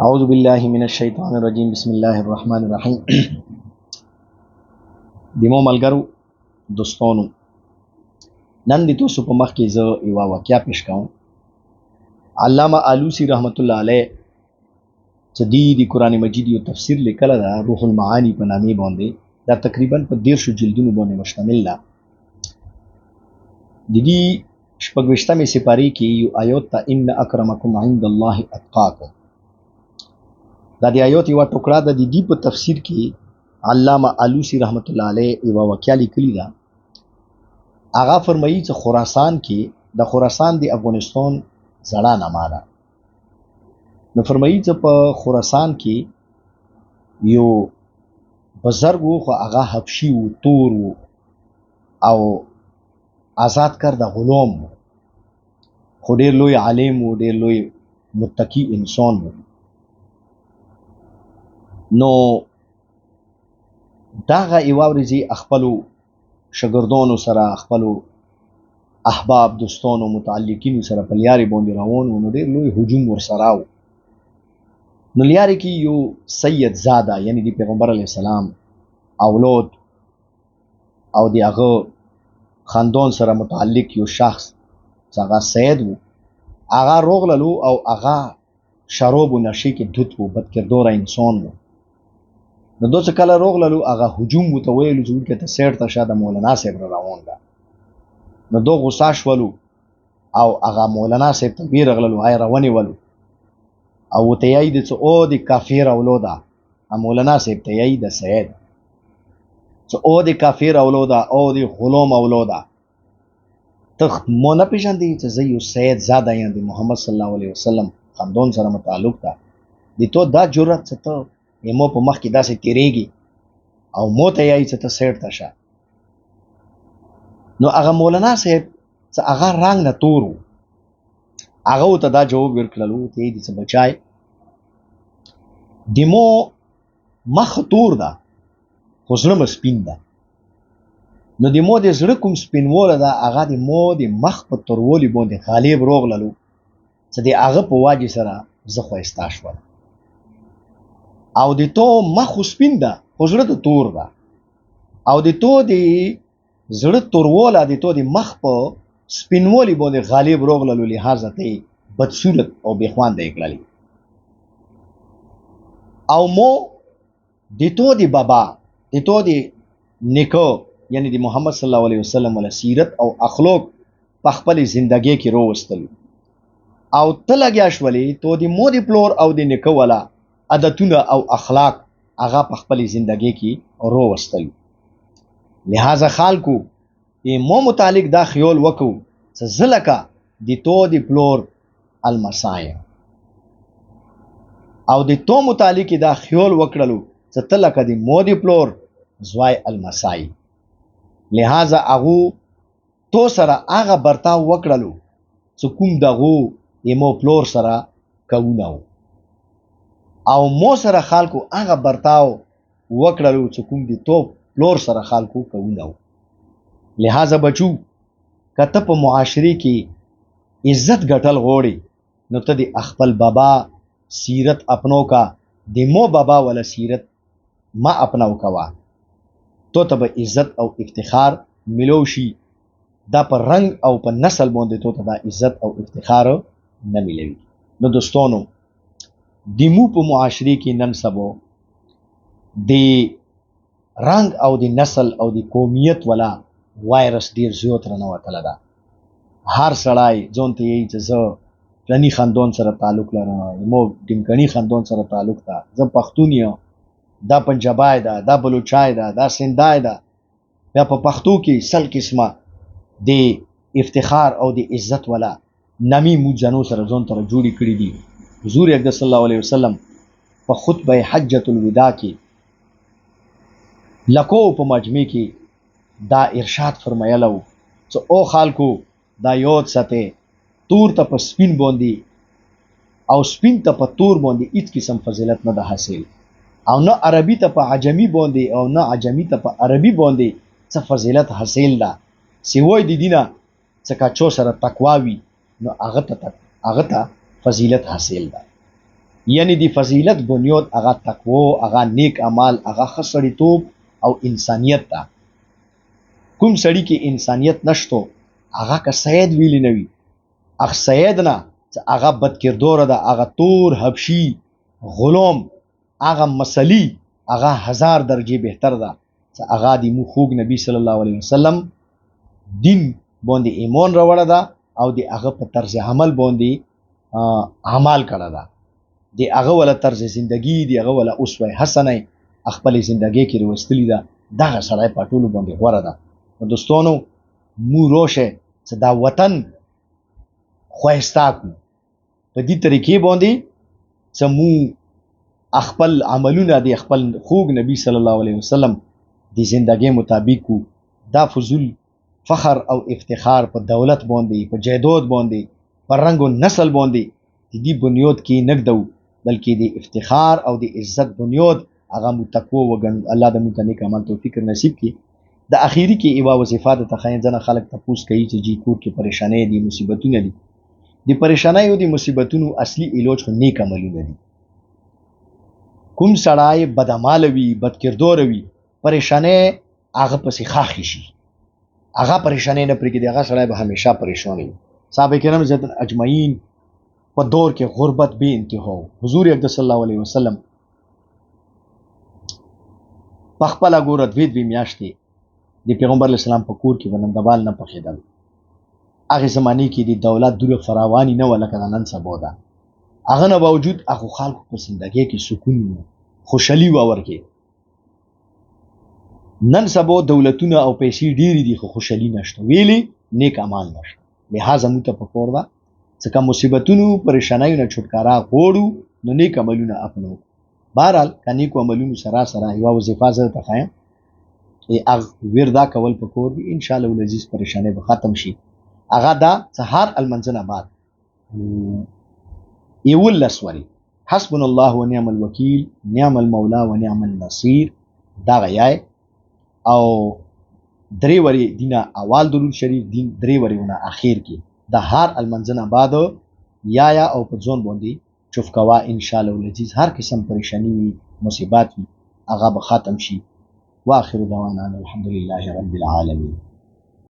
اعوذ باللہ من الشیطان الرجیم بسم الله الرحمن الرحیم دمو ملګرو دوستانو نن د تاسو په مخ کې زه یو واقعیا پیش کوم. علامه آلوسی رحمت الله علیه چې د قرآن مجید یو تفسیر لیکل دا روح المعانی په نامه باندې دا تقریبا په 13 جلدونو باندې مشتمل ده. د دې شپږویشتمې سپارې کې یو آیات ته ان اکرمکم عند الله اتقاکم، دا د آیات یو ټوکړه ده. د دې په تفسیر کې علامه آلوسی رحمت الله علیه یو واقعیا لیکلی ده. هغه فرمایي چې خراسان کې د خراسان د افغانستان زړه نامه ده. نو فرمایي چې په خراسان کې یو بزرګ و، خو هغه حبشي و، تور و او آزاد کرده غلام و، خو ډېر لوی عالم و، ډېر لوی متقي انسان و. نو دغه یوه ورځې خپلو شاګردانو سره، خپلو احباب دوستانو متعلقینو سره په لیارې باندې روان و. نو ډېر لوی هجوم ورسره و. نو لیارې کې یو سید زاده یعنی د پیغمبر علیه السلام اولاد او د هغه خاندان سره متعلق یو شخص چې هغه سید و، هغه راغللو او هغه شراب و نشې کې دود و، بدکرداره انسان و. نو دا چې کله راغللو هغه هجوم ورته ویلو چې وړکې ته سیډ ته شه، د مولانا صاحب را روان ده. نو دا غوسه شولو او هغه مولانا صاحب ته ورغللو، هغه یې راونیولو او ورته یې د چې او د کافر اولاده، مولانا صاحب ته یې د سید چې او د کافر اولاده او د غلام اولاده، ته مو نه پېژندې چې زه یو سید زاده یم، د محمد صلی الله علیه وسلم خاندان سره متعلق ده. د تو دا جرأت چې ته مو په مخ کې داسې تیریږي او مو ته یې چې ته سیډ ته شه. نو هغه مولانا صاحب چې هغه رنګ نه تور و، هغه ورته دا جواب ورکړلو ته یې چې بچای د مو مخ تور ده خو زړه مې سپین ده. نو د مو د زړه کوم سپینواله ده هغه د مو د مخ په تورولي باندې غالب راغللو چې د هغه په واجې سره زه ښایسته شوم. او د تو مخ خو سپین ده خو زړه د تور ده، او د تو د زړه تورواله د تو د مخ په سپینوالي باندې غالب راغللو، لهذا ته یې بدصورت او بېخوانده یې کړلې. او مو د تو د بابا، د تو د نیکه یعنی د محمد صلی الله علیه وسلم ولا سیرت او اخلاق په خپل زندګۍ کې راوستلو، او ته لګیا شولې تو د مو د پلور او د نیکه ولا عادتونه او اخلاق هغه په خپل زندګۍ کې راوستلو. لہذا خلکو مو متعلق دا خیال وکړو چې زه لکه د تو د پلور المسای، او د تو متعلق دا خیال وکړلو چې ته لکه د مو د پلور زوی المسای. لہذا هغو تو سره هغه برتاو وکړلو چې کوم دغو مو پلور سره کوونه و، او مو سره خلکو هغه برتاو وکړلو چې کوم د تو پلور سره خلکو کوونه و. لہذا بچو که ته په معاشرې کې عزت ګټل غواړې نو ته د خپل بابا سیرت اپنو کا، د مو بابا ولا سیرت ما اپناو کوا، تو ته به عزت او افتخار ملو شي. دا په رنگ او په نسل باندې تو ته دا عزت او افتخار نه ملوي. نو دوستانو د مو په معاشرې کې نن سبا د رنگ او د نسل او د قومیت ولا وایرس ډیر زیات رانوتلی ده. هر سړی ځان ته یې چې زه فلاني خاندان سره تعلق لرم، مو ډمکني خاندان سره تعلق ده، زه پښتون یم، دا پنجابی ده، دا بلوچای ده، دا سندای ده. بیا په پښتو کې سل قسمه د افتخار او د عزت ولا نمی موجانو سره ځان ته جوړې کړي دي. حضور اکرم صلی الله علیه وسلم په خطبه حجة الوداع کې لکو په مجمع کې دا ارشاد فرمایلو چې او خلکو دا یاد ساتئ، تور ته په سپین باندې او سپین ته په تور باندې هیڅ قسم فضیلت نه ده حاصل، او نه عربي ته په عجمي باندې او نه عجمي ته په عربي باندې څه فضیلت حاصل ده، سوای د دینه چې کا چو سره تقوا وي نو هغه ته فضیلت حاصل ده. یعنی دی فضیلت بنیاد هغه تقوا، هغه نیک عمل، هغه ښه سړیتوب او انسانیت ته. کوم سړی کې انسانیت نشته هغه که سید ویلی نه وي، هغه سید نه هغه بد کرداره ده، هغه تور حبشي غلام، هغه مسلی هغه 1000 درجې بهتر ده چې هغه د مو خوږ نبی صلی الله علیه وسلم دین باندې ایمان راوړه ده او د هغه په طرز عمل باندې عمل کړه ده، د هغه ولا طرز زندگی دی هغه ولا اسوه حسنه خپل زندگی کې وروستلی ده. دغه سړی په ټولو باندې غوره ده. نو دوستانو مو روشه چې دا وطن خوښتا کو په دې طریقې باندې چې مو خپل عملونه د خپل خوږ نبی صلی الله علیه وسلم د زندگی مطابق کو. دا فضول فخر او افتخار په دولت باندې، په جیدود باندې، په رنگ او نسل باندې د دې بنیاد کې نګدو، بلکې د افتخار او د عزت بنیاد هغه مو تقوا وګڼو. الله د موږ ته نیک عمل توفیق نصیب کړي. د اخیری کې ایوا وظیفه د تخین ځنه خلک تپوس کوي چې جی کور کې پریشانې دي، مصیبتونه دي. د پریشانای او د مصیبتونو اصلي علاج خو نیک عملونه دي. کوم سړی بدعمل وي، بدکردار وي، پریشانې هغه پسې خاخي شي، هغه پریشانې نه پرېږدي، هغه سړی به همیشه پریشان وي. صحابه کرام رضوان اجمعین په دور کې غربت بے انتها، حضور اقدس صلی الله علیه وسلم په خپله ګوره دوې میاشتې د پیغمبر علیه السلام په کور کې بنندبال نه پخېدل. هغې زمانې کې د دولت دوره فراواني نه وه لکه د نن سبا ده. هغه نه باوجود هغو خلکو په زندګۍ کې سکون و، خوشحالي وه ورکې. نن سبا دولتونه او پیسې ډېرې دي خو خوشحالي نشته، ویلې نیک عمل نشته. لحاظه موږ ته پکار ده چې که مصیبتونو پریشانیو نه چھټکارا غواړو نو نیک عملونه اپنو. بهرحال که نیکو عملونو سره سره یوه وظیفه زه درته ښیم، وردا کول پکار دي، انشاءالله العزیز پریشانۍ به ختم شي. هغه دا چې هر المنځه نه بعد 11 وري حسبنا الله ونعم الوکیل نعم المولا ونعم النصير دا غیای، او 3 وري دینه اول درود شریف، دین 3 وريونه اخر کې د هر المنځه نه بعد یا او په ځون باندې چوف کوا انشاءالله العزیز. هر قسم پریشانی وي، مصیبات وي، هغه به ختم شي. واخر دعوانا الحمد لله رب العالمين.